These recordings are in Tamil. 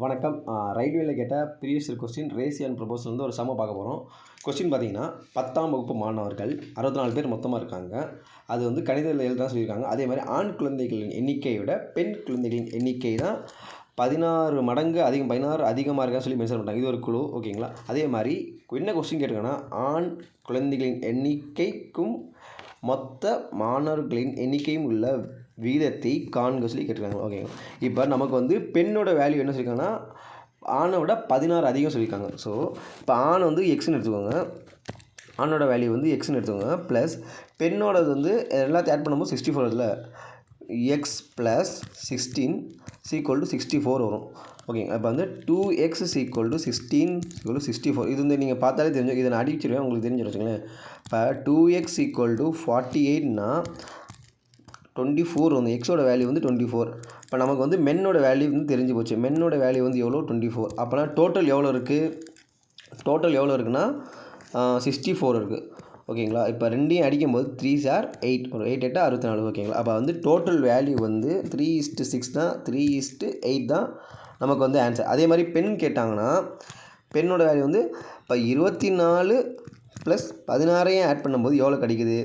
வணக்கம். ரயில்வேல கேட்ட previous year question ratio and proportion வந்து ஒரு சம்ம பார்க்க போகிறோம். கொஸ்டின் பார்த்தீங்கன்னா 10ஆம் வகுப்பு மாணவர்கள் 64 பேர் மொத்தமாக இருக்காங்க. அது வந்து கணிதத்தில் எழுத சொல்லியிருக்காங்க. அதே மாதிரி ஆண் குழந்தைகளின் எண்ணிக்கையை விட பெண் குழந்தைகளின் எண்ணிக்கை தான் 16 மடங்கு அதிகம் 16 அதிகமாக இருக்கான்னு சொல்லி மென்ஷன் பண்ணுறாங்க. இது ஒரு குழு ஓகேங்களா. அதே மாதிரி என்ன கொஸ்டின் கேட்டிருக்காங்கன்னா ஆண் குழந்தைகளின் எண்ணிக்கைக்கும் மொத்த மாணவர்களின் எண்ணிக்கையும் உள்ள விகிதத்தை காண்க சொல்லி கேட்டிருக்காங்க ஓகேங்க. இப்போ நமக்கு வந்து பெண்ணோட வேல்யூ என்ன சொல்லியிருக்காங்கன்னா ஆணை விட 16 அதிகம் சொல்லியிருக்காங்க. ஸோ இப்போ ஆண் வந்து எக்ஸ்ன்னு எடுத்துக்கோங்க, ஆணோட வேல்யூ வந்து எக்ஸ்ன்னு எடுத்துக்கோங்க. ப்ளஸ் பெண்ணோடது வந்து எல்லாத்தையும் ஆட் பண்ணும்போது 64 இதில் எக்ஸ் ப்ளஸ் 16 = 64 வரும் ஓகேங்க. இப்போ வந்து 2x = 16 = 64. இது வந்து நீங்கள் பார்த்தாலே தெரிஞ்சு, இதை நான் அடிச்சிருவேன் உங்களுக்கு தெரிஞ்சிடும் வச்சுங்களேன். இப்போ 2x = 48னா 24 வந்து எக்ஸோட வேல்யூ வந்து 24. இப்போ நமக்கு வந்து மென்னோட வேல்யூ வந்து தெரிஞ்சு போச்சு. மென்னோட வேல்யூ வந்து எவ்வளோ 24. அப்போனா டோட்டல் எவ்வளோ இருக்குது, டோட்டல் எவ்வளோ இருக்குன்னா 64 இருக்குது ஓகேங்களா. இப்போ ரெண்டையும் அடிக்கும்போது 3 * 8 ஒரு 8 8 64 ஓகேங்களா. அப்போ வந்து டோட்டல் வேல்யூ வந்து 3:6 தான், 3:8 தான் நமக்கு வந்து ஆன்சர். அதே மாதிரி பெண் கேட்டாங்கன்னா பெண்ணோட வேல்யூ வந்து இப்போ 24 + 16 ஆட் பண்ணும்போது எவ்வளோ கிடைக்குது,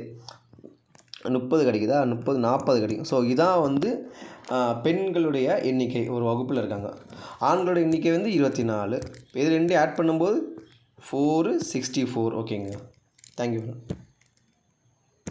30 கிடைக்குதா, 30 40 கிடைக்கும். ஸோ இதான் வந்து பெண்களுடைய எண்ணிக்கை ஒரு வகுப்பில் இருக்காங்க. ஆண்களோட எண்ணிக்கை வந்து 24. இது ரெண்டையும் ஆட் பண்ணும்போது 464 ஓகேங்க. தேங்க்யூ.